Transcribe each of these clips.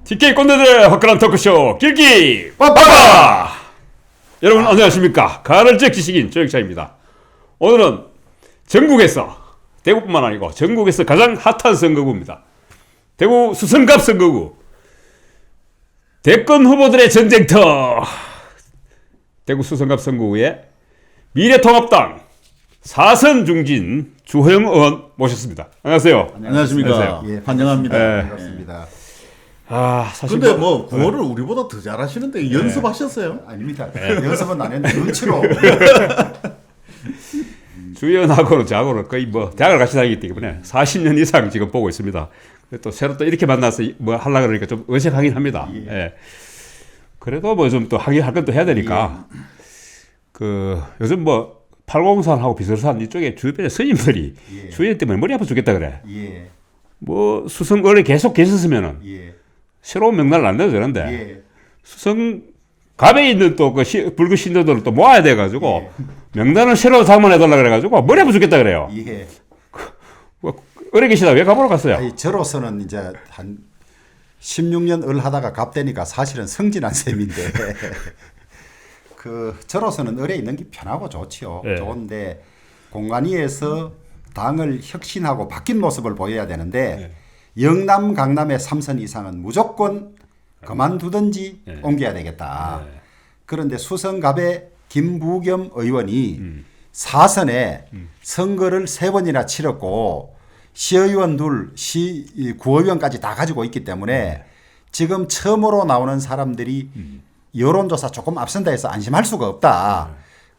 TK 꼰대들의 화끈한 토크쇼 길기 빠빠. 여러분 안녕하십니까. 가을적 지식인 조영찬입니다. 오늘은 전국에서, 대구뿐만 아니고 전국에서 가장 핫한 선거구입니다. 대구 수성갑 선거구, 대권 후보들의 전쟁터. 대구 수성갑 선거구에 미래통합당 4선 중진 주호영 의원 모셨습니다. 안녕하세요. 안녕하십니까. 안녕하세요. 예, 환영합니다. 네. 반갑습니다. 사실 근데 뭐 구호를 우리보다 더 잘하시는데 연습하셨어요? 아닙니다. 연습은 안 했는데 눈치로. 주연하고는 저하고는 거의 뭐 대학을 같이 다니기 때문에 40년 이상 지금 보고 있습니다. 또 새로 또 이렇게 만나서 뭐 하려고 그러니까 좀 어색하긴 합니다. 예. 예. 그래도 뭐 좀 또 하긴 할 건 또 해야 되니까 그 요즘 뭐 팔공산하고 비설산 이쪽에 주변에 스님들이 예. 주연 때문에 머리 아파 죽겠다 그래. 예. 뭐 수성을에 계속 계셨으면은 예. 새로운 명단을 안 내도 되는데 예. 수성 갑에 있는 또 그 불교 신도들을 또 모아야 돼가지고 예. 명단을 새로 장만해달라 그래가지고 머리 아파 죽겠다 그래요. 예. 뭐 오래 계시다 왜 갑으러 갔어요? 아니, 저로서는 이제 한 16년 을 하다가 갑되니까 사실은 성진한 셈인데 저로서는 을에 있는 게 편하고 좋지요. 예. 좋은데 공간위에서 당을 혁신하고 바뀐 모습을 보여야 되는데 영남 강남의 3선 이상은 무조건 그만두든지 옮겨야 되겠다. 그런데 수성갑의 김부겸 의원이 4선에 선거를 3번이나 치렀고 시의원 둘, 구의원까지 다 가지고 있기 때문에 지금 처음으로 나오는 사람들이 여론조사 조금 앞선다 해서 안심할 수가 없다.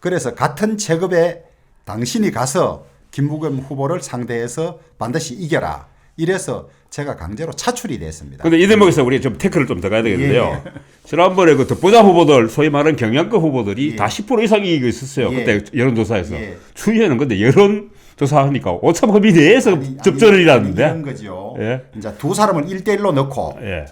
그래서 같은 체급에 당신이 가서 김부겸 후보를 상대해서 반드시 이겨라. 이래서 제가 강제로 차출이 됐습니다. 근데 이 대목에서 우리 좀 태클을 좀 더 가야 되겠는데요. 예. 지난번에 그 득보자 후보들, 소위 말하는 경량급 후보들이 예. 다 10% 이상이 있었어요. 예. 그때 여론조사에서. 예. 추이에는 근데 여론조사 하니까 오참 범위 내에서 아니, 접전을 일하는데. 이런 거죠. 예. 이제 두 사람을 1대1로 넣고 예.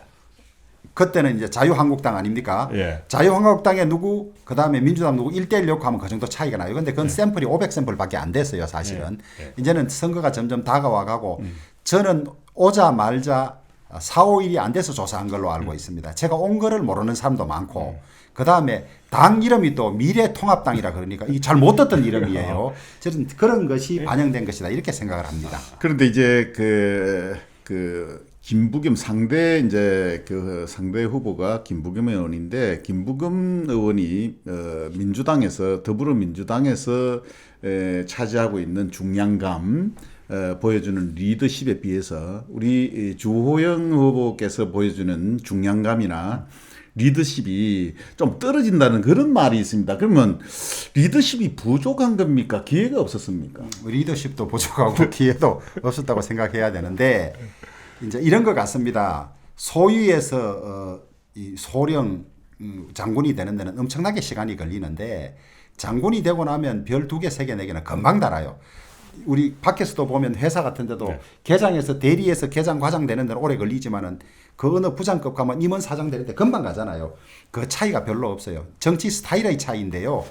그때는 이제 자유한국당 아닙니까? 예. 자유한국당에 누구, 그 다음에 민주당 누구 1대1 넣고 하면 그 정도 차이가 나요. 근데 그건 샘플이 500샘플밖에 안 됐어요, 사실은. 이제는 선거가 점점 다가와 가고 저는 오자 말자 4, 5일이 안 돼서 조사한 걸로 알고 있습니다. 제가 온 거를 모르는 사람도 많고 그 다음에 당 이름이 또 미래통합당이라 그러니까 이게 잘 못 듣던 이름이에요. 저는 그런 것이 반영된 것이다 이렇게 생각을 합니다. 그런데 이제 김부겸 상대 이제 상대 후보가 김부겸 의원인데 김부겸 의원이 민주당에서 더불어민주당에서 차지하고 있는 중량감 보여주는 리더십에 비해서 우리 주호영 후보께서 보여주는 중량감이나 리더십이 좀 떨어진다는 그런 말이 있습니다. 그러면 리더십이 부족한 겁니까? 기회가 없었습니까? 리더십도 부족하고 기회도 없었다고 생각해야 되는데 이제 이런 것 같습니다. 소위에서 이 소령 장군이 되는 데는 엄청나게 시간이 걸리는데 장군이 되고 나면 별 2개, 3개, 4개는 금방 달아요. 우리 밖에서도 보면 회사 같은 데도 계장에서 대리에서 계장 과장 되는 데는 오래 걸리지만은 그 어느 부장급 가면 임원 사장 되는데 금방 가잖아요. 그 차이가 별로 없어요. 정치 스타일의 차이인데요.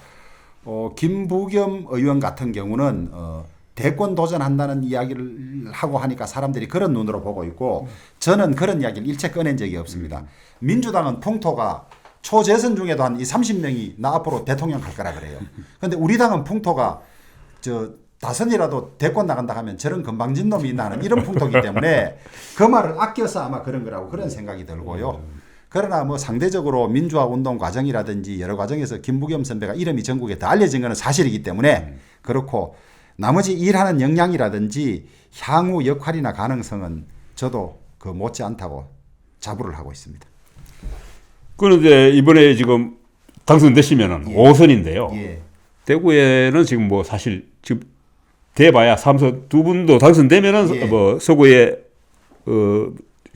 김부겸 의원 같은 경우는 대권 도전한다는 이야기를 하고 하니까 사람들이 그런 눈으로 보고 있고 저는 그런 이야기를 일체 꺼낸 적이 없습니다. 민주당은 풍토가 초재선 중에도 한 30명이 나 앞으로 대통령 갈 거라 그래요. 그런데 우리 당은 풍토가 다선이라도 대권 나간다 하면 저런 건방진 놈이 나는 이런 풍토기 때문에 그 말을 아껴서 아마 그런 거라고 그런 생각이 들고요. 그러나 뭐 상대적으로 민주화 운동 과정이라든지 여러 과정에서 김부겸 선배가 이름이 전국에 다 알려진 것은 사실이기 때문에 그렇고 나머지 일하는 역량이라든지 향후 역할이나 가능성은 저도 그 못지 않다고 자부를 하고 있습니다. 그런데 이번에 지금 당선되시면은 5선인데요. 예. 대구에는 지금 뭐 사실 지금 대봐야 3선 두 분도 당선되면은 뭐 서구의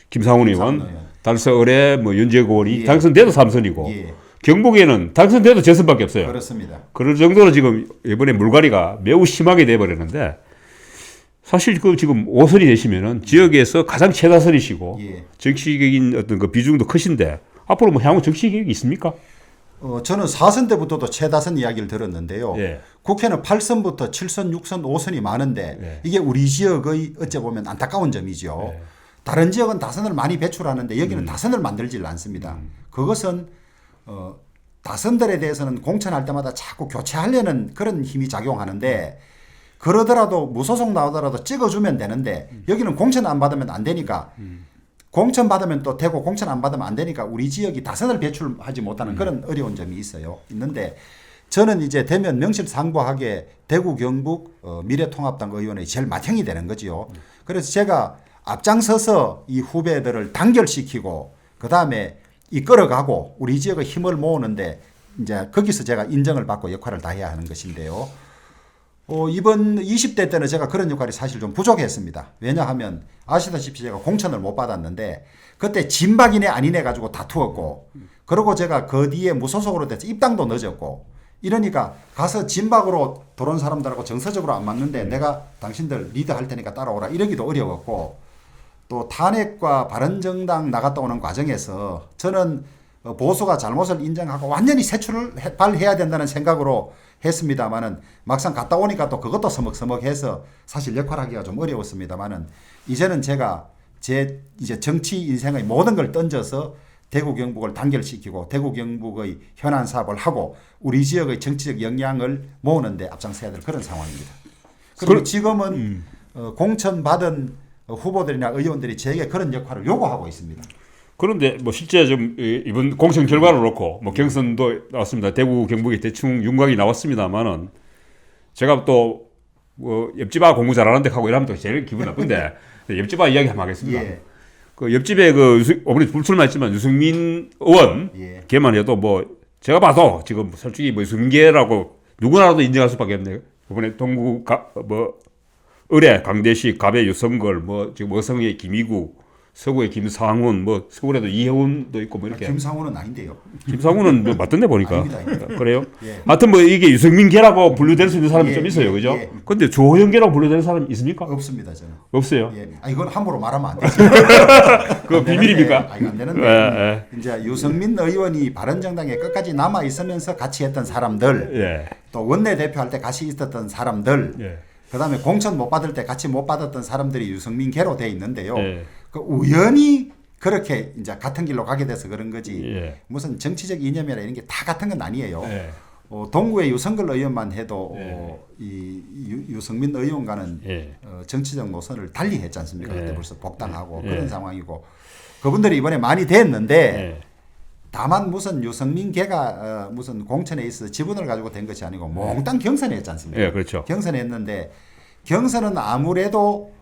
김상훈 의원, 달서을의 뭐 윤재고 의원이 당선돼도 3선이고 경북에는 당선돼도 재선밖에 없어요. 그렇습니다. 그럴 정도로 지금 이번에 물갈이가 매우 심하게 돼버렸는데 사실 그 지금 5선이 되시면은 지역에서 가장 최다선이시고 정치적인 어떤 그 비중도 크신데 앞으로 뭐 향후 정치 계획이 있습니까? 저는 4선 때부터도 최다선 이야기를 들었는데요. 예. 국회는 8선부터 7선, 6선, 5선이 많은데 이게 우리 지역의 어째 보면 안타까운 점이죠. 다른 지역은 다선을 많이 배출하는데 여기는 다선을 만들질 않습니다. 그것은 다선들에 대해서는 공천할 때마다 자꾸 교체하려는 그런 힘이 작용하는데 그러더라도 무소속 나오더라도 찍어주면 되는데 여기는 공천 안 받으면 안 되니까 공천 받으면 또 되고 공천 안 받으면 안 되니까 우리 지역이 다선을 배출하지 못하는 그런 어려운 점이 있는데 저는 이제 되면 명실상부하게 대구 경북 미래통합당 의원의 제일 맏형이 되는 거지요. 그래서 제가 앞장서서 이 후배들을 단결시키고 그다음에 이끌어가고 우리 지역의 힘을 모으는데 이제 거기서 제가 인정을 받고 역할을 다해야 하는 것인데요. 이번 20대 때는 제가 그런 역할이 사실 좀 부족했습니다. 왜냐하면 아시다시피 제가 공천을 못 받았는데 그때 진박이네 아니네 가지고 다투었고 그리고 제가 그 뒤에 무소속으로 돼서 입당도 늦었고 이러니까 가서 진박으로 들어온 사람들하고 정서적으로 안 맞는데 내가 당신들 리드할 테니까 따라오라 이러기도 어려웠고 또 탄핵과 바른정당 나갔다 오는 과정에서 저는 보수가 잘못을 인정하고 완전히 세출을 발해야 된다는 생각으로 했습니다만은 막상 갔다 오니까 또 그것도 서먹서먹해서 사실 역할하기가 좀 어려웠습니다만은 이제는 제가 제 이제 정치 인생의 모든 걸 던져서 대구 경북을 단결시키고 대구 경북의 현안 사업을 하고 우리 지역의 정치적 역량을 모으는데 앞장서야 될 그런 상황입니다. 그리고 지금은 공천 받은 후보들이나 의원들이 제게 그런 역할을 요구하고 있습니다. 그런데 뭐 실제 좀 이번 공천 결과를 놓고 뭐 경선도 나왔습니다. 대구 경북에 대충 윤곽이 나왔습니다만은 제가 또 뭐 옆집아 공부 잘하는 데 하고 이러면 또 제일 기분 나쁜데 옆집아 이야기 한번 하겠습니다. 예. 그 옆집에 그 어머니 불출마했지만 유승민 의원 예. 걔만 해도 뭐 제가 봐도 지금 솔직히 뭐 유승민계라고 누구나라도 인정할 수밖에 없네요. 이번에 동구 뭐 의뢰 강대식 갑의 유성걸 뭐 지금 어성의 김희구 서구의 김상훈, 뭐 서울에도 이혜훈도 있고 뭐 이렇게. 김상훈은 아닌데요. 김상훈은 뭐 맞던데 보니까. 아닙니다. 그래요? 예. 하여튼 뭐 이게 유승민계라고 분류될 수 있는 사람이 예, 좀 있어요, 예, 그죠? 예. 근데 조호영계라고 분류되는 사람 있습니까? 없습니다 저는. 없어요. 예. 이건 함부로 말하면 안 되죠. 그거 비밀입니까? 안 되는데 예, 이제 유승민 의원이 바른정당에 끝까지 남아 있으면서 같이 했던 사람들, 예. 또 원내 대표할 때 같이 있었던 사람들, 예. 그다음에 공천 못 받을 때 같이 못 받았던 사람들이 유승민계로 돼 있는데요. 예. 그 우연히 그렇게 이제 같은 길로 가게 돼서 그런 거지. 예. 무슨 정치적 이념이나 이런 게 다 같은 건 아니에요. 예. 동구의 유성걸 의원만 해도 예. 유승민 의원과는 예. 정치적 노선을 달리 했지 않습니까? 예. 그때 벌써 복당하고 예. 그런 상황이고 그분들이 이번에 많이 됐는데 예. 다만 무슨 유승민계가 무슨 공천에 있어 지분을 가지고 된 것이 아니고 몽땅 경선에 했지 않습니까? 예, 그렇죠. 경선에 했는데 경선은 아무래도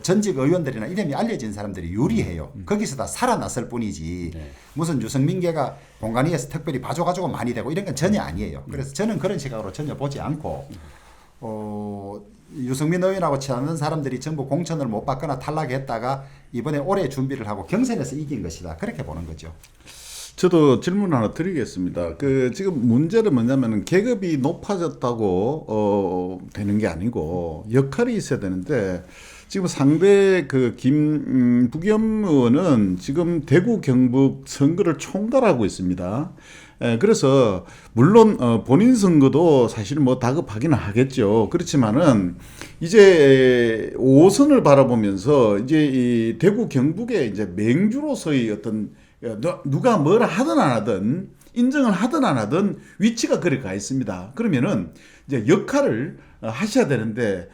전직 의원들이나 이름이 알려진 사람들이 유리해요. 거기서 다 살아났을 뿐이지 네. 무슨 유승민계가 공간위에서 특별히 봐줘가지고 많이 되고 이런 건 전혀 아니에요. 그래서 저는 그런 시각으로 전혀 보지 않고 유승민 의원하고 친한 사람들이 전부 공천을 못 받거나 탈락했다가 이번에 올해 준비를 하고 경선에서 이긴 것이다. 그렇게 보는 거죠. 저도 질문 하나 드리겠습니다. 지금 문제는 뭐냐면 계급이 높아졌다고 되는 게 아니고 역할이 있어야 되는데 지금 상대 부겸 의원은 지금 대구 경북 선거를 총괄하고 있습니다. 그래서 물론 본인 선거도 사실 뭐 다급하기는 하겠죠. 그렇지만은 이제 5선을 바라보면서 이제 이 대구 경북의 이제 맹주로서의 어떤 누가 뭐라 하든 안 하든 인정을 하든 안 하든 위치가 그래 가 있습니다. 그러면은 이제 역할을 하셔야 되는데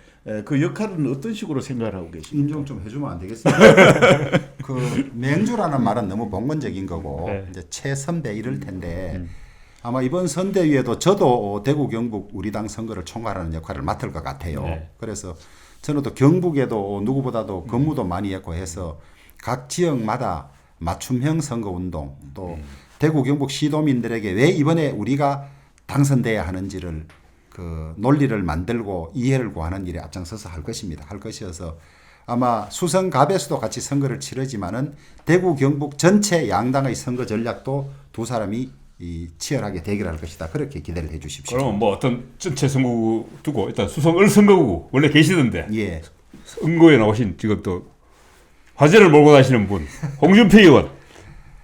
그 역할은 어떤 식으로 생각을 하고 계십니까? 인정 좀 해주면 안 되겠습니까? 그 맹주라는 말은 너무 봉건적인 거고 네. 이제 최선배 이럴 텐데 아마 이번 선대위에도 저도 대구 경북 우리 당 선거를 총괄하는 역할을 맡을 것 같아요. 네. 그래서 저는 또 경북에도 누구보다도 근무도 많이 했고 해서 각 지역마다 맞춤형 선거 운동 또 대구 경북 시도민들에게 왜 이번에 우리가 당선돼야 하는지를 그 논리를 만들고 이해를 구하는 일에 앞장서서 할 것입니다. 할 것이어서 아마 수성갑에서도 같이 선거를 치르지만은 대구 경북 전체 양당의 선거 전략도 두 사람이 치열하게 대결할 것이다. 그렇게 기대를 해 주십시오. 그럼 뭐 어떤 전체 선거구 두고 일단 수성을 선거구 원래 계시던데 예. 선거에 나오신 지금 또 화제를 몰고 다니시는 분 홍준표 의원,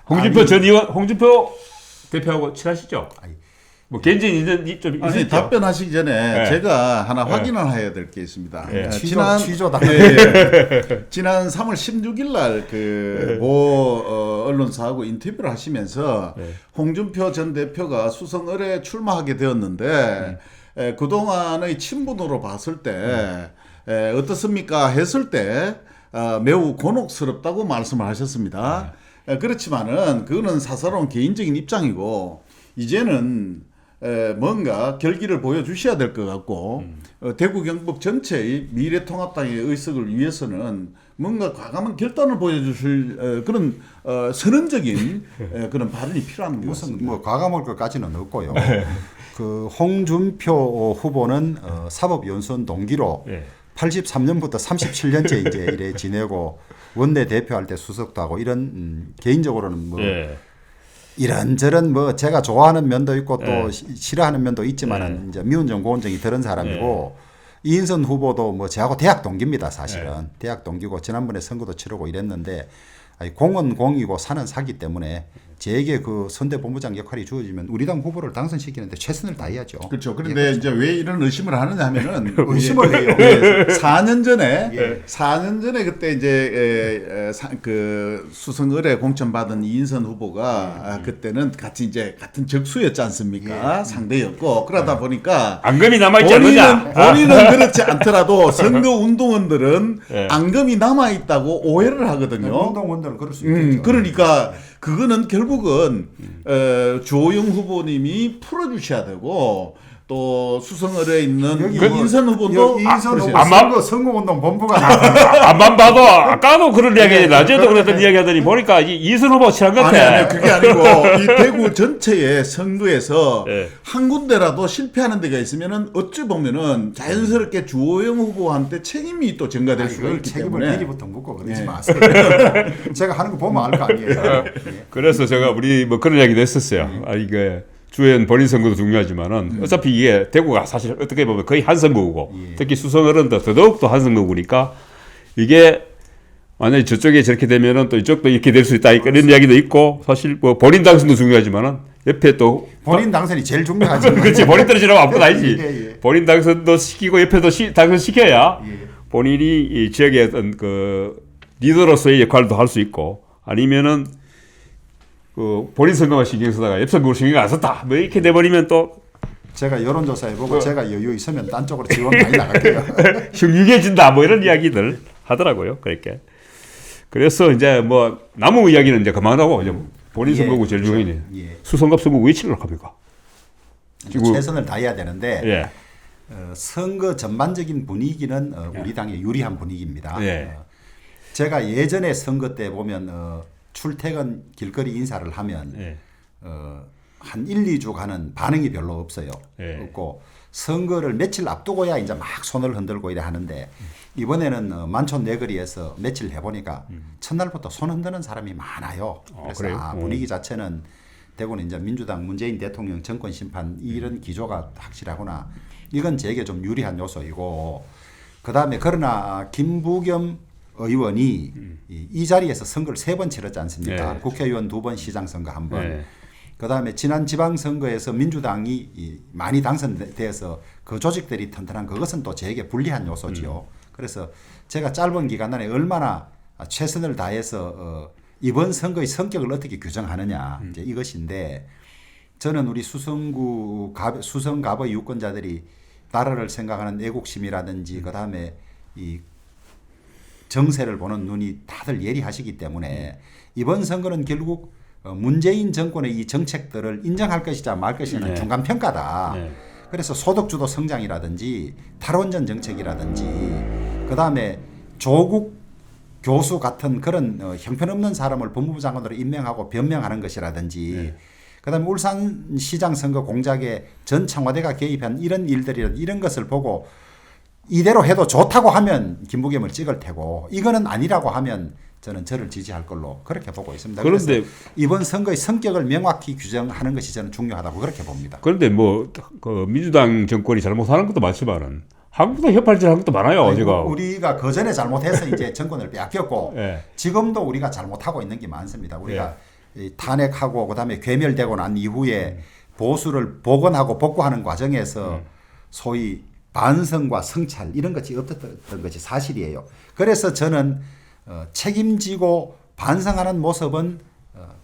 홍준표 전 의원, 홍준표 대표하고 친하시죠? 아니, 뭐 개인적인 인연이 좀 아니 있었죠. 답변하시기 전에 네. 제가 하나 네. 확인을 해야 될 게 있습니다. 네. 취조다. 지난 3월 16일 날그모 언론사하고 인터뷰를 하시면서 네. 홍준표 전 대표가 수성을에 출마하게 되었는데 그동안의 친분으로 봤을 때 어떻습니까 했을 때 매우 곤혹스럽다고 말씀을 하셨습니다. 그렇지만은 그거는 사사로운 개인적인 입장이고 이제는 뭔가 결기를 보여주셔야 될 것 같고 대구 경북 전체의 미래통합당의 의석을 위해서는 뭔가 과감한 결단을 보여주실 그런 선언적인 그런 발언이 필요한 것 무슨 같습니다. 뭐 과감할 것까지는 없고요. 그 홍준표 후보는 사법연수원 동기로 예. 83년부터 37년째 이제 이래 지내고 원내 대표할 때 수석도 하고 이런 개인적으로는 뭐 예. 이런저런 뭐 제가 좋아하는 면도 있고 또 예. 싫어하는 면도 있지만은 이제 미운정 고운정이 들은 사람이고 이인선 후보도 뭐 저하고 대학 동기입니다 사실은 대학 동기고 지난번에 선거도 치르고 이랬는데 아니 공은 공이고 사는 사기 때문에 제게 그 선대본부장 역할이 주어지면 우리 당 후보를 당선시키는데 최선을 다해야죠. 그렇죠. 그런데 이제 왜 이런 의심을 하느냐 하면은 의심을 해요. 4년 전에 4년 전에 그때 이제 그 수성을에 공천받은 이인선 후보가 그때는 같이 이제 같은 적수였지 않습니까? 상대였고 그러다 보니까 앙금이 남아있지 않느냐. 본인은 그렇지 않더라도 선거 운동원들은 예. 앙금이 남아 있다고 오해를 하거든요. 운동원들은 그럴 수 있겠죠. 그러니까 그거는 결국은 주호영 후보님이 풀어주셔야 되고 또 수성을에 있는 여기 그 뭐- 인선 후보도 이인선 후보 아마- 선거운동 본부가 나왔는데 앞만 봐도 아까도 그런 이야기 낮에도 그랬던 이야기 하더니 보니까 이순 후보 친한 것 아니 같아. 그게 아니고 이 대구 전체의 선거에서 예. 한 군데라도 실패하는 데가 있으면은 어찌 보면은 자연스럽게 주호영 후보한테 책임이 또 전가될 수가 그걸 있기 책임을 때문에 미리부터 묻고 그러지 예. 마세요. 제가 하는 거 보면 알 거 아니에요. 예. 그래서 제가 우리 뭐 그런 이야기도 했었어요. 아 이게 주연 본인 선거도 중요하지만은 어차피 이게 대구가 사실 어떻게 보면 거의 한 선거구고 특히 수성을은 더더욱 또 한 선거구니까 이게 만약에 저쪽에 저렇게 되면은 또 이쪽도 이렇게 될 수 있다 이런 이야기도 있고 사실 뭐 본인 당선도 중요하지만은 옆에 또 본인 당선이 제일 중요하지. 그렇지 본인 떨어지라고 아무것도 아니지. 예, 예. 본인 당선도 시키고 옆에도 당선시켜야 예. 본인이 이 지역의 어떤 그 리더로서의 역할도 할 수 있고 아니면은 그 본인 선거만 신경 쓰다가 옆 선거를 신경 안 썼다 뭐 이렇게 돼버리면 또 제가 여론조사 해보고 제가 여유 있으면 딴 쪽으로 지원 많이 나갈게요. 흉흉해진다 뭐 이런 이야기들 하더라고요. 그렇게. 그래서 이제 뭐 남은 이야기는 이제 그만하고 이제 본인 예, 선거구 제일 그렇죠. 중요해. 예. 수성갑 선거구 왜 치려고 합니까? 지금- 최선을 다해야 되는데 예. 선거 전반적인 분위기는 우리 당에 유리한 분위기입니다. 예. 제가 예전에 선거 때 보면 출퇴근 길거리 인사를 하면 예. 한 1, 2주 가는 반응이 별로 없어요. 예. 없고 선거를 며칠 앞두고야 이제 막 손을 흔들고 이래 하는데 이번에는 만촌 내거리에서 며칠 해보니까 첫날부터 손 흔드는 사람이 많아요. 그래서 그래요? 분위기 자체는 대구는 이제 민주당 문재인 대통령 정권 심판 이런 기조가 확실하구나. 이건 제게 좀 유리한 요소이고 그다음에 그러나 김부겸 의원이 이 자리에서 선거를 3번 치렀지 않습니까? 네. 국회의원 2번, 시장 선거 1번. 네. 그다음에 지난 지방선거에서 민주당이 많이 당선돼서 그 조직들이 튼튼한 그것은 또 제게 불리한 요소지요. 그래서 제가 짧은 기간 안에 얼마나 최선을 다해서 이번 선거의 성격을 어떻게 규정하느냐 이제 이것인데 저는 우리 수성갑의 유권자들이 나라를 생각하는 애국심이라든지 그다음에 이 정세를 보는 눈이 다들 예리하시기 때문에 이번 선거는 결국 문재인 정권의 이 정책들을 인정할 것이자 말 것이냐는 네. 중간 평가다. 네. 그래서 소득주도 성장이라든지 탈원전 정책이라든지 그다음에 조국 교수 같은 그런 형편없는 사람을 법무부 장관으로 임명하고 변명하는 것이라든지 그다음에 울산시장 선거 공작에 전 청와대가 개입한 이런 일들이라든지 이런 것을 보고 이대로 해도 좋다고 하면 김부겸을 찍을 테고 이거는 아니라고 하면 저는 저를 지지할 걸로 그렇게 보고 있습니다. 그런데 그래서 이번 선거의 성격을 명확히 규정하는 것이 저는 중요하다고 그렇게 봅니다. 그런데 뭐 그 민주당 정권이 잘못하는 것도 많지만은 한국도 협발질하는 것도 많아요. 아니, 제가 우리가 그 전에 잘못해서 이제 정권을 빼앗겼고 예. 지금도 우리가 잘못하고 있는 게 많습니다. 우리가 이 탄핵하고 그다음에 괴멸되고 난 이후에 보수를 복원하고 복구하는 과정에서 소위 반성과 성찰 이런 것이 없었던 것이 사실이에요. 그래서 저는 책임지고 반성하는 모습은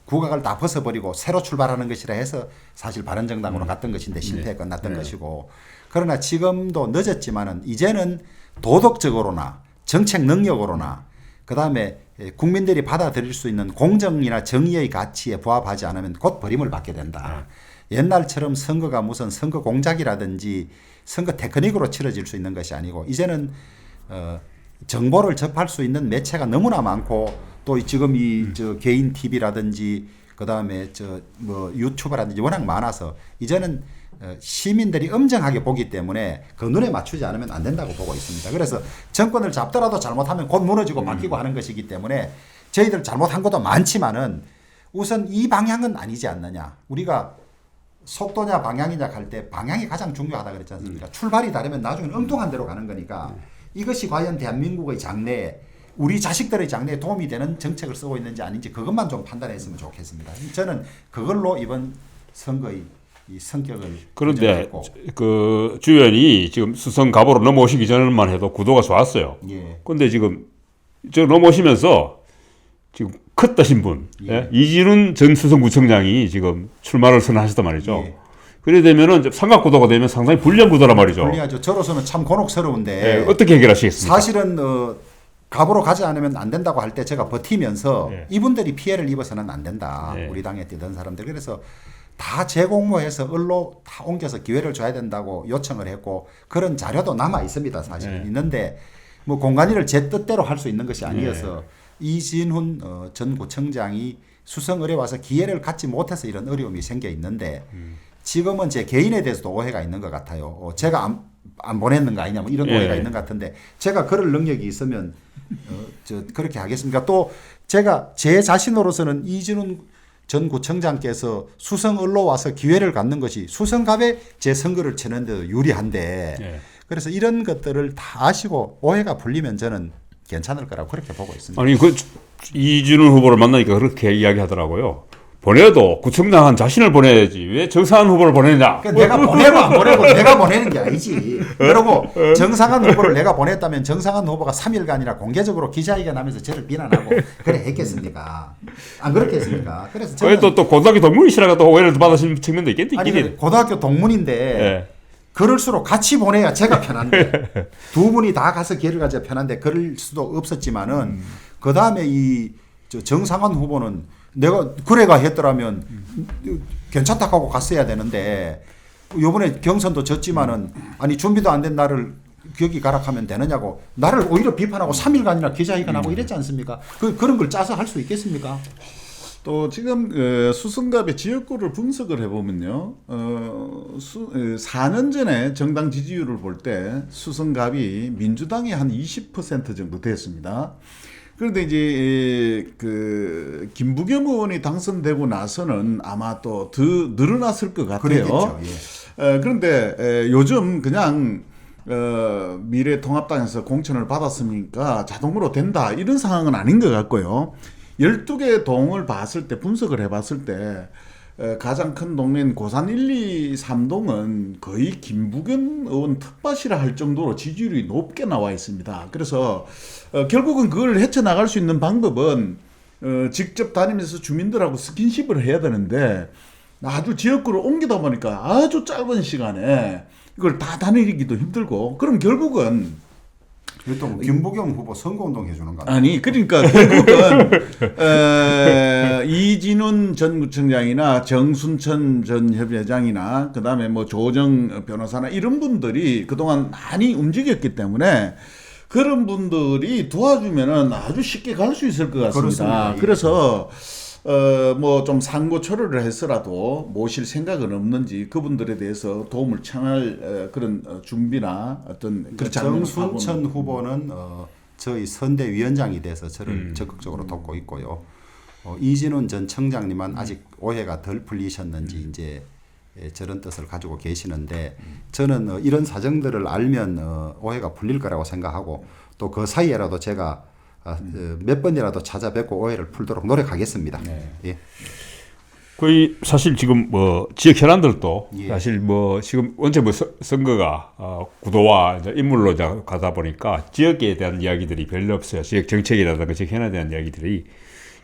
국악을 다 벗어버리고 새로 출발하는 것이라 해서 사실 바른정당으로 갔던 것인데 실패에 끝났던 것이고, 그러나 지금도 늦었지만은 이제는 도덕적으로나 정책 능력으로나 그다음에 국민들이 받아들일 수 있는 공정이나 정의의 가치에 부합하지 않으면 곧 버림을 받게 된다. 옛날처럼 선거가 무슨 선거 공작이라든지 선거 테크닉으로 치러질 수 있는 것이 아니고, 이제는 정보를 접할 수 있는 매체가 너무나 많고, 또 지금 저 개인 TV라든지 그다음에 저 뭐 유튜브라든지 워낙 많아서 이제는 시민들이 엄정하게 보기 때문에 그 눈에 맞추지 않으면 안 된다고 보고 있습니다. 그래서 정권을 잡더라도 잘못하면 곧 무너지고 바뀌고 하는 것이기 때문에 저희들 잘못한 것도 많지만은 우선 이 방향은 아니지 않느냐. 우리가 속도냐 방향이냐 할 때 방향이 가장 중요하다 그랬지 않습니까? 출발이 다르면 나중에는 엉뚱한 데로 가는 거니까 이것이 과연 대한민국의 장래에 우리 자식들의 장래에 도움이 되는 정책을 쓰고 있는지 아닌지 그것만 좀 판단했으면 좋겠습니다. 저는 그걸로 이번 선거의 이 성격을 그런데 그 주 의원이 지금 수성 갑오로 넘어오시기 전만 해도 구도가 좋았어요. 예. 근데 지금 저 넘어오시면서 지금 컸다신 분, 예? 이진훈 전 수성구청장이 지금 출마를 선언하셨단 말이죠. 예. 그래 되면은 삼각구도가 되면 상당히 불리한 구도란 말이죠. 불리하죠. 저로서는 참 곤혹스러운데 예, 어떻게 해결하시겠습니까? 사실은 갑으로 가지 않으면 안 된다고 할 때 제가 버티면서 예. 이분들이 피해를 입어서는 안 된다. 예. 우리 당에 뛰던 사람들. 그래서 다 재공모해서 을로 다 옮겨서 기회를 줘야 된다고 요청을 했고, 그런 자료도 남아 있습니다. 사실은 예. 있는데 뭐 공관위를 제 뜻대로 할 수 있는 것이 아니어서 이진훈 전 구청장이 수성을에 와서 기회를 갖지 못해서 이런 어려움이 생겨 있는데 지금은 제 개인에 대해서도 오해가 있는 것 같아요. 제가 안 보냈는가 아니냐 뭐 이런 예. 오해가 있는 것 같은데, 제가 그럴 능력이 있으면 그렇게 하겠습니까? 또 제가 제 자신으로서는 이진훈 전 구청장께서 수성을로 와서 기회를 갖는 것이 수성갑에 제 선거를 치는 데도 유리한데 예. 그래서 이런 것들을 다 아시고 오해가 풀리면 저는 괜찮을 거라고 그렇게 보고 있습니다. 아니 그 이준훈 후보를 만나니까 그렇게 이야기하더라고요. 보내도 구청장한 자신을 보내야지 왜 정상한 후보를 보내냐? 그러니까 내가 보내고 안 보내고 내가 보내는 게 아니지. 그리고 정상한 후보를 내가 보냈다면 정상한 후보가 3일간이나 공개적으로 기자회견하면서 저를 비난하고 그래 했겠습니까? 안 그렇게 했습니까? 그래서 저는 또 고등학교 동문이시라가 또 오해를 받으신 측면도 있겠네. 아니 고등학교 동문인데 예. 그럴수록 같이 보내야 제가 편한데 두 분이 다 가서 기회를 가져 편한데 그럴 수도 없었지만은 그 다음에 이 정상한 후보는 내가 그래가 했더라면 괜찮다고 하고 갔어야 되는데 요번에 경선도 졌지만은 아니 준비도 안 된 나를 기억이 가락하면 되느냐고 나를 오히려 비판하고 3일간이나 기자회견하고 이랬지 않습니까? 그런 걸 짜서 할 수 있겠습니까? 또 지금 수성갑의 지역구를 분석을 해보면요, 4년 전에 정당 지지율을 볼 때 수성갑이 민주당이 한 20% 정도 됐습니다. 그런데 이제 그 김부겸 의원이 당선되고 나서는 아마 또 더 늘어났을 것 같아요. 그랬겠죠. 예. 그런데 요즘 그냥 미래통합당에서 공천을 받았으니까 자동으로 된다 이런 상황은 아닌 것 같고요. 12개 동을 봤을 때 분석을 해봤을 때 가장 큰 동네인 고산 1, 2, 3동은 거의 김부겸 의원 텃밭이라 할 정도로 지지율이 높게 나와 있습니다. 그래서 결국은 그걸 헤쳐나갈 수 있는 방법은 직접 다니면서 주민들하고 스킨십을 해야 되는데 아주 지역구를 옮기다 보니까 아주 짧은 시간에 이걸 다 다니기도 힘들고, 그럼 결국은 또 김부겸 후보 선거운동 해주는 거 아니 그러니까 결국은 이진훈 전 구청장이나 정순천 전 협의회장이나 그다음에 뭐 조정 변호사나 이런 분들이 그동안 많이 움직였기 때문에 그런 분들이 도와주면은 아주 쉽게 갈 수 있을 것 같습니다. 그렇습니다. 그래서 뭐 좀 상고 초려를 해서라도 모실 생각은 없는지 그분들에 대해서 도움을 청할 그런 준비나 어떤 그렇지 않은 정순천 후보는 저희 선대위원장이 돼서 저를 적극적으로 돕고 있고요. 이진훈 전 청장님은 아직 오해가 덜 풀리셨는지 이제 저런 뜻을 가지고 계시는데 저는 이런 사정들을 알면 오해가 풀릴 거라고 생각하고 또 그 사이에라도 제가 몇 번이라도 찾아뵙고 오해를 풀도록 노력하겠습니다. 네. 예. 거의 사실 지금 뭐 지역 현안들도 예. 사실 뭐 지금 언제 뭐 선거가 구도와 이제 인물로 이제 가다 보니까 지역에 대한 이야기들이 별로 없어요. 지역 정책이라든가 지역 현안에 대한 이야기들이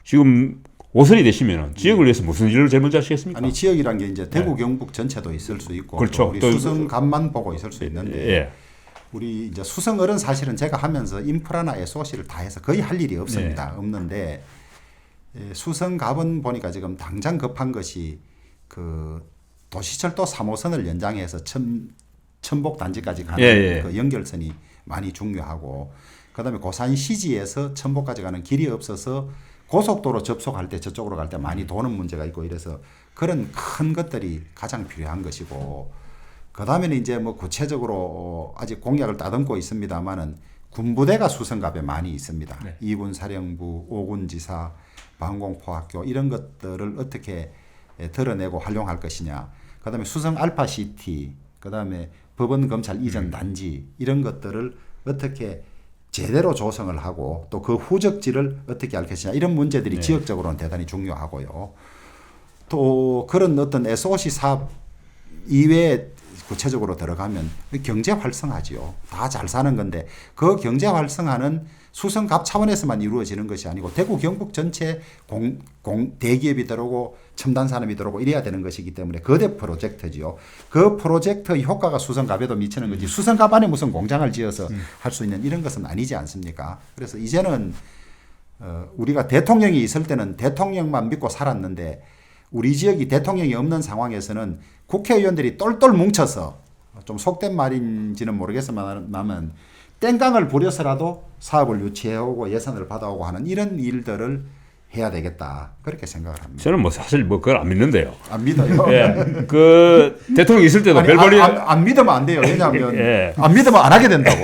지금 5선이 되시면은 지역을 위해서 무슨 일을 제일 먼저 하시겠습니까? 아니 지역이란 게 이제 대구 경북 전체도 있을 수 있고 그렇죠. 또 우리 또 수성갑만 보고 있을 수 있는데 예. 우리 이제 수성을은 사실은 제가 하면서 인프라나 SOC를 다 해서 거의 할 일이 없습니다. 네. 없는데 수성갑은 보니까 지금 당장 급한 것이 그 도시철도 3호선을 연장해서 천복 단지까지 가는 예. 그 연결선이 많이 중요하고 그다음에 고산 시지에서 천복까지 가는 길이 없어서 고속도로 접속할 때 저쪽으로 갈 때 많이 도는 문제가 있고 이래서 그런 큰 것들이 가장 필요한 것이고 그다음에는 이제 뭐 구체적으로 아직 공약을 따듬고 있습니다만은 군부대가 수성갑에 많이 있습니다. 네. 2군 사령부, 5군 지사, 방공포학교 이런 것들을 어떻게 드러내고 활용할 것이냐. 그다음에 수성 알파시티, 그다음에 법원 검찰 이전 단지 이런 것들을 어떻게 제대로 조성을 하고 또 그 후적지를 어떻게 할 것이냐 이런 문제들이 네. 지역적으로는 대단히 중요하고요. 또 그런 어떤 SOC 사업 이외에 구체적으로 들어가면 경제 활성화지요. 다 잘 사는 건데 그 경제 활성화는 수성갑 차원에서만 이루어지는 것이 아니고 대구 경북 전체 대기업이 들어오고 첨단 산업이 들어오고 이래야 되는 것이기 때문에 거대 프로젝트지요. 그 프로젝트의 효과가 수성갑에도 미치는 거지 수성갑 안에 무슨 공장을 지어서 할 수 있는 이런 것은 아니지 않습니까? 그래서 이제는 우리가 대통령이 있을 때는 대통령만 믿고 살았는데 우리 지역이 대통령이 없는 상황에서는 국회의원들이 똘똘 뭉쳐서 좀 속된 말인지는 모르겠지만 땡깡을 부려서라도 사업을 유치해오고 예산을 받아오고 하는 이런 일들을 해야 되겠다 그렇게 생각을 합니다. 저는 뭐 사실 뭐 그걸 안 믿는데요. 안 믿어요. 예. 그 대통령 있을 때도 아니, 별거리 안 믿으면 안 돼요. 왜냐하면 예. 안 믿으면 안 하게 된다고.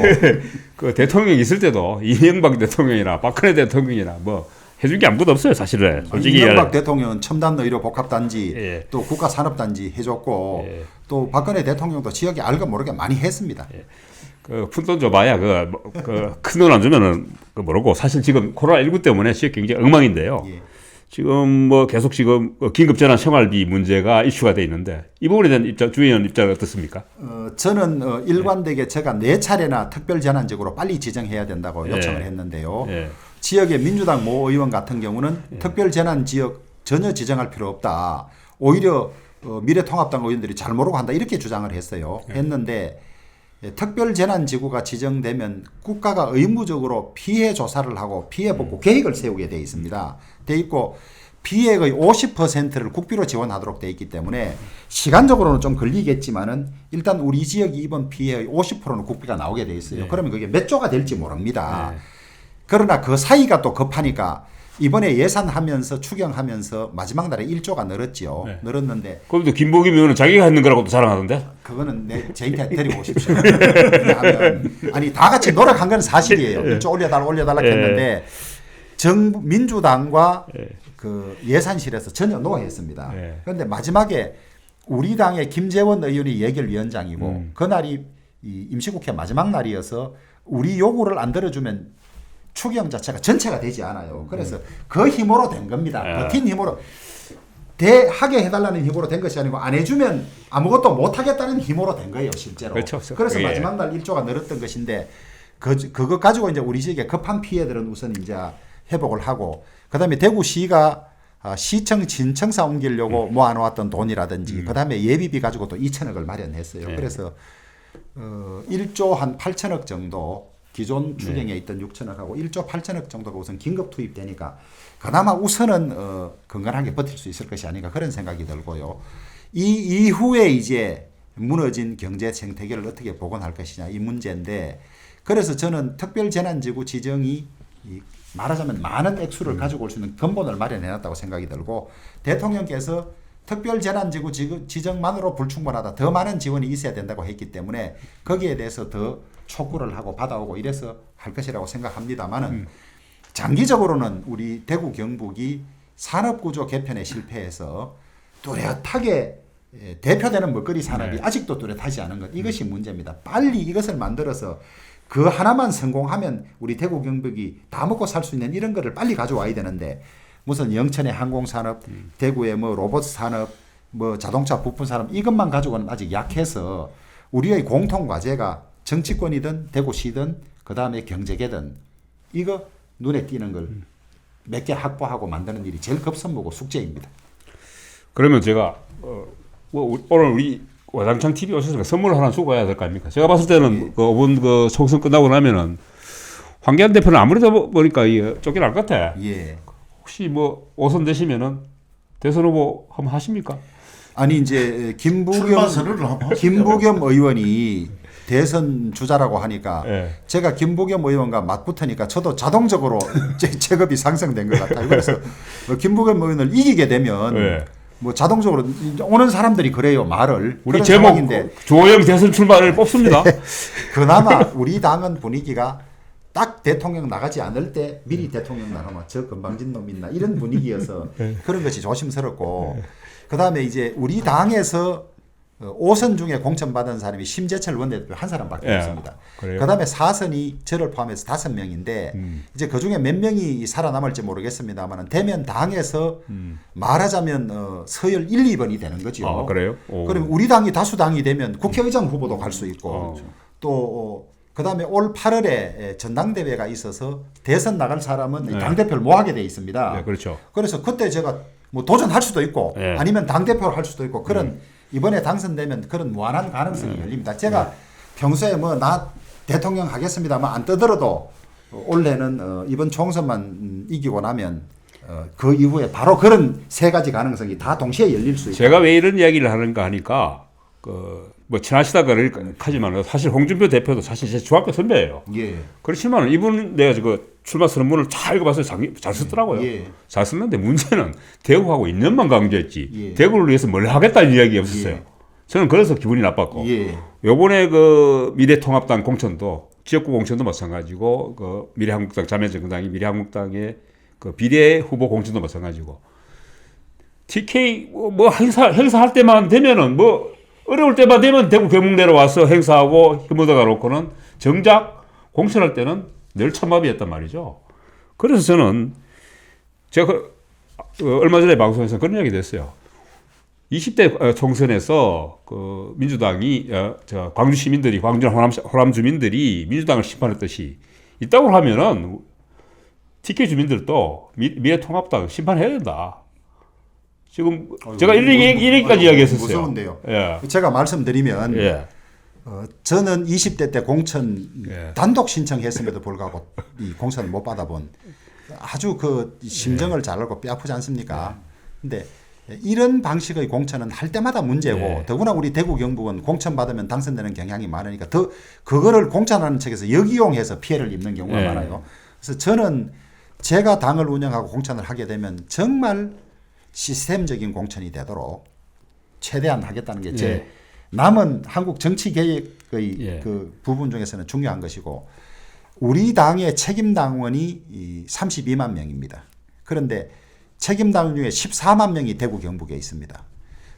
그 대통령 있을 때도 이명박 대통령이나 박근혜 대통령이나 뭐 해준 게 아무것도 없어요, 사실은. 솔직히 이명박 대통령은 첨단 의료 복합단지 예. 또 국가산업단지 해줬고 예. 또 박근혜 대통령도 지역에 알고 모르게 많이 했습니다. 그 푼돈 줘봐야 큰 돈 안 주면은 그 모르고 사실 지금 코로나19 때문에 지역 경제 엉망인데요. 예. 지금 뭐 계속 지금 긴급재난 생활비 문제가 이슈가 돼 있는데 이 부분에 대한 주 의원 입장은 어떻습니까? 저는 일관되게 제가 4차례나 특별재난지구로 빨리 지정해야 된다고 요청을 했는데요. 예. 지역의 민주당 모 의원 같은 경우는 특별재난지역 전혀 지정할 필요 없다. 오히려 미래통합당 의원들이 잘 모르고 한다 이렇게 주장을 했어요. 했는데 특별재난지구가 지정되면 국가가 의무적으로 피해 조사를 하고 피해 복구 계획을 세우게 돼 있습니다. 돼 있고 피해의 50%를 국비로 지원하도록 돼 있기 때문에 시간적으로는 좀 걸리겠지만은 일단 우리 지역이 입은 피해의 50%는 국비가 나오게 돼 있어요. 그러면 그게 몇 조가 될지 모릅니다. 그러나 그 사이가 또 급하니까 이번에 예산하면서 추경하면서 마지막 날에 1조가 늘었지요. 늘었는데 그럼 또 김보김 의원은 자기가 했는 거라고도 자랑하는데? 그거는 제 인터넷 데리고 오십시오. 왜냐하면 아니 다 같이 노력한 건 사실이에요. 1조 올려달라 했는데 민주당과 그 예산실에서 전혀 노했습니다. 그런데 마지막에 우리 당의 김재원 의원이 예결위원장이고 그날이 이 임시국회 마지막 날이어서 우리 요구를 안 들어주면 추경 자체가 전체가 되지 않아요. 그래서 그 힘으로 된 겁니다. 버틴 힘으로. 하게 해달라는 힘으로 된 것이 아니고 안 해주면 아무것도 못하겠다는 힘으로 된 거예요. 실제로. 그렇죠. 그래서 예. 마지막 날 1조가 늘었던 것인데 그거 가지고 이제 우리 지역의 급한 피해들은 우선 이제 회복을 하고 그다음에 대구시가 시청 진청사 옮기려고 모아놓았던 돈이라든지 그다음에 예비비 가지고 또 2천억을 마련했어요. 그래서 1조 한 8천억 정도 기존 추경에 있던 6천억하고 1조 8천억 정도가 우선 긴급 투입되니까 그나마 우선은 건강하게 버틸 수 있을 것이 아닌가 그런 생각이 들고요. 이 이후에 이제 무너진 경제 생태계를 어떻게 복원할 것이냐 이 문제인데 그래서 저는 특별재난지구 지정이 말하자면 많은 액수를 가지고 올 수 있는 근본을 마련해놨다고 생각이 들고 대통령께서 특별재난지구 지정만으로 불충분하다. 더 많은 지원이 있어야 된다고 했기 때문에 거기에 대해서 더 촉구를 하고 받아오고 이래서 할 것이라고 생각합니다만은 장기적으로는 우리 대구 경북이 산업구조 개편에 실패해서 뚜렷하게 대표되는 먹거리 산업이 아직도 뚜렷하지 않은 것 이것이 문제입니다. 빨리 이것을 만들어서 그 하나만 성공하면 우리 대구 경북이 다 먹고 살 수 있는 이런 거를 빨리 가져와야 되는데 무슨 영천의 항공산업, 대구의 뭐 로봇 산업, 뭐 자동차 부품 산업 이것만 가지고는 아직 약해서 우리의 공통 과제가 정치권이든 대구시든 그 다음에 경제계든 이거 눈에 띄는 걸 몇 개 확보하고 만드는 일이 제일 급선무고 숙제입니다. 그러면 제가 오늘 우리 와장창 TV 오셨으니까 선물 하나 주고 가야 될 거 아닙니까? 제가 봤을 때는 그 이번 그 총선 끝나고 나면은 황교안 대표는 아무래도 보니까 쫓겨날 것 같아. 예. 혹시 뭐 5선 되시면은 대선 후보 한번 하십니까? 아니 이제 출마 선언을 한번 하시죠. 김부겸 의원이 대선 주자라고 하니까 예. 제가 김부겸 의원과 맞붙으니까 저도 자동적으로 제 체급이 상승된 것 같아요. 그래서 김부겸 의원을 이기게 되면 예. 뭐 자동적으로 오는 사람들이 그래요 말을. 우리 그런 제목 상황인데 조호영 대선 출마를 뽑습니다. 그나마 우리 당은 분위기가 딱 대통령 나가지 않을 때 미리 대통령 나가면 저 건방진 놈 있나 이런 분위기여서 그런 것이 조심스럽고 그다음에 이제 우리 당에서 5선 중에 공천받은 사람이 심재철 원내대표 한 사람밖에 예, 없습니다. 그래요? 그다음에 4선이 저를 포함해서 5명인데 이제 그중에 몇 명이 살아남을지 모르겠습니다만 되면 당에서 말하자면 서열 1, 2번이 되는 거죠. 아, 그래요? 오. 그럼 우리 당이 다수당이 되면 국회의장 후보도 갈 수 있고 또 그다음에 올 8월에 전당대회가 있어서 대선 나갈 사람은 네. 당대표를 못 하게 돼 있습니다. 네, 그렇죠. 그래서 그때 제가 뭐 도전할 수도 있고 네. 아니면 당대표를 할 수도 있고 그런 이번에 당선되면 그런 무한한 가능성이 열립니다. 제가 평소에 뭐 나 대통령 하겠습니다만 안 떠들어도 올해는 이번 총선만 이기고 나면 그 이후에 바로 그런 세 가지 가능성이 다 동시에 열릴 수 있다. 제가 왜 이런 이야기를 하는가 하니까 뭐 친하시다 하지만 사실 홍준표 대표도 사실 제 중학교 선배예요. 예. 그렇지만 이분 내가 출마 선언문을 잘 읽어봤어요. 잘 썼더라고요. 예. 잘 썼는데 문제는 대구하고 인연만 강조했지 예. 대구를 위해서 뭘 하겠다는 이야기 없었어요. 예. 저는 그래서 기분이 나빴고 예. 요번에 그 미래통합당 공천도 지역구 공천도 마찬가지고 그 미래한국당 자매정당이 미래한국당의 그 비례 후보 공천도 마찬가지고 TK 뭐 행사할 때만 되면은 뭐 어려울 때만 되면 대구 경북 내려와서 행사하고 힘 얻어가 놓고는 정작 공천할 때는 늘 참마비였단 말이죠. 그래서 저는 제가 얼마 전에 방송에서 그런 이야기도 했어요. 20대 총선에서 그 민주당이 광주 시민들이 광주나 호남 주민들이 민주당을 심판했듯이 있다고 하면은 TK 주민들도 미래통합당 심판해야 된다. 지금 제가 이런 얘기까지 이야기했었어요. 무서운데요. 예. 제가 말씀드리면 예. 저는 20대 때 공천 예. 단독 신청했음에도 불구하고 이 공천을 못 받아본 아주 그 심정을 잘 알고 뼈 아프지 않습니까? 근데 이런 방식의 공천은 할 때마다 문제고 예. 더구나 우리 대구 경북은 공천 받으면 당선되는 경향이 많으니까 더 그거를 공천하는 측에서 역이용해서 피해를 입는 경우가 예. 많아요. 그래서 저는 제가 당을 운영하고 공천을 하게 되면 정말 시스템적인 공천이 되도록 최대한 하겠다는 게 제 예. 남은 한국 정치 개혁의 예. 그 부분 중에서는 중요한 것이고 우리 당의 책임 당원이 32만 명입니다. 그런데 책임 당원 중에 14만 명이 대구 경북에 있습니다.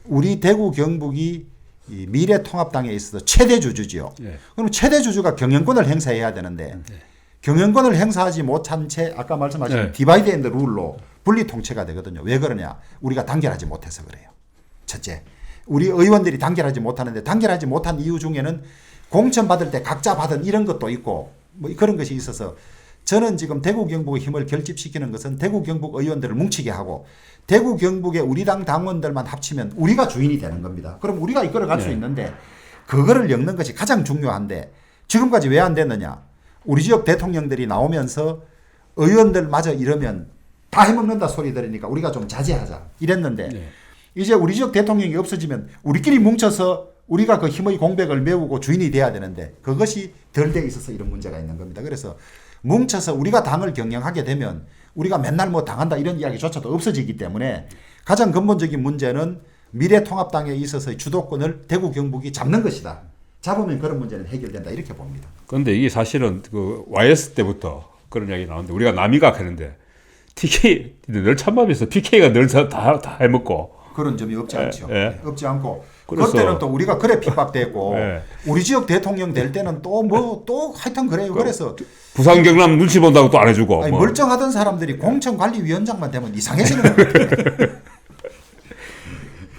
우리 대구 경북이 이 미래통합당에 있어서 최대 주주지요. 예. 그럼 최대 주주가 경영권을 행사해야 되는데 경영권을 행사하지 못한 채 아까 말씀하신 네. 디바이드 앤드 룰로 분리 통치가 되거든요. 왜 그러냐? 우리가 단결하지 못해서 그래요. 첫째, 우리 의원들이 단결하지 못하는데 단결하지 못한 이유 중에는 공천 받을 때 각자 받은 이런 것도 있고 뭐 그런 것이 있어서 저는 지금 대구 경북의 힘을 결집시키는 것은 대구 경북 의원들을 뭉치게 하고 대구 경북의 우리 당 당원들만 합치면 우리가 주인이 되는 겁니다. 그럼 우리가 이끌어 갈 수 있는데 그거를 엮는 것이 가장 중요한데 지금까지 왜 안 됐느냐? 우리 지역 대통령들이 나오면서 의원들마저 이러면 다 해먹는다 소리 들으니까 우리가 좀 자제하자 이랬는데 네. 이제 우리 지역 대통령이 없어지면 우리끼리 뭉쳐서 우리가 그 힘의 공백을 메우고 주인이 돼야 되는데 그것이 덜 돼 있어서 이런 문제가 있는 겁니다. 그래서 뭉쳐서 우리가 당을 경영하게 되면 우리가 맨날 뭐 당한다 이런 이야기조차도 없어지기 때문에 가장 근본적인 문제는 미래통합당에 있어서의 주도권을 대구 경북이 잡는 것이다. 잡으면 그런 문제는 해결된다 이렇게 봅니다. 그런데 이게 사실은 그 YS 때부터 그런 이야기 나오는데 우리가 남이각 하는데 TK 늘 참마비에서 PK가 늘 다 해먹고 그런 점이 없지 않죠. 예. 없지 않고 그래서- 그때는 또 우리가 그래 핍박됐고 네. 우리 지역 대통령 될 때는 또 뭐 또 하여튼 그래요. 그래서 부산 경남 눈치 본다고 또 안 해주고. 아니, 뭐. 멀쩡하던 사람들이 공천관리위원장만 되면 이상해지는 것 같아요.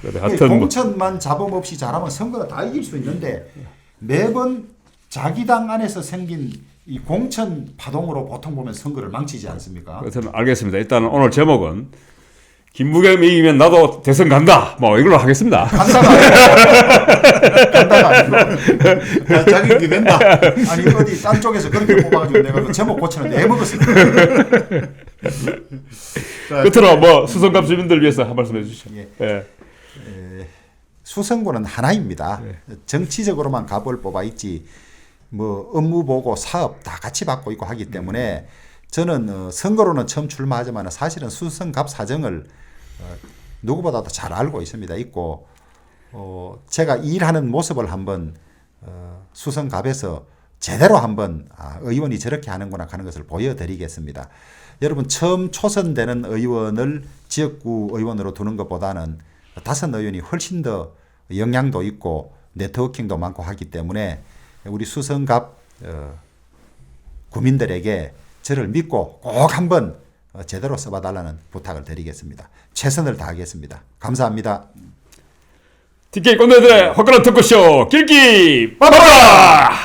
그래, 하여튼 뭐. 공천만 잡음 없이 잘하면 선거가 다 이길 수 있는데 매번 자기 당 안에서 생긴 이 공천 파동으로 보통 보면 선거를 망치지 않습니까? 하여튼 알겠습니다. 일단 오늘 제목은 김부겸이 이기면 나도 대선 간다. 뭐 이걸로 하겠습니다. 간다가 아니고 자격이 된다. 아니 어디 딴 쪽에서 그렇게 뽑아가지고 내가 그 제목 고치는데 애먹었어. 끝으로 뭐 수성갑 주민들 위해서 한 말씀 해주시죠. 예. 예. 수성구는 하나입니다. 정치적으로만 갑을 뽑아 있지 뭐 업무 보고 사업 다 같이 받고 있고 하기 때문에 저는 선거로는 처음 출마하지만 사실은 수성갑 사정을 누구보다도 잘 알고 있습니다. 있고 제가 일하는 모습을 한번 수성갑에서 제대로 한번 의원이 저렇게 하는구나 하는 것을 보여드리겠습니다. 여러분 처음 초선되는 의원을 지역구 의원으로 두는 것보다는 다선 의원이 훨씬 더 영향도 있고 네트워킹도 많고 하기 때문에 우리 수성갑 구민들에게 저를 믿고 꼭 한번 제대로 써봐달라는 부탁을 드리겠습니다. 최선을 다하겠습니다. 감사합니다. TK 꼰대들의 화끈한 토크쇼 길기 빠빠!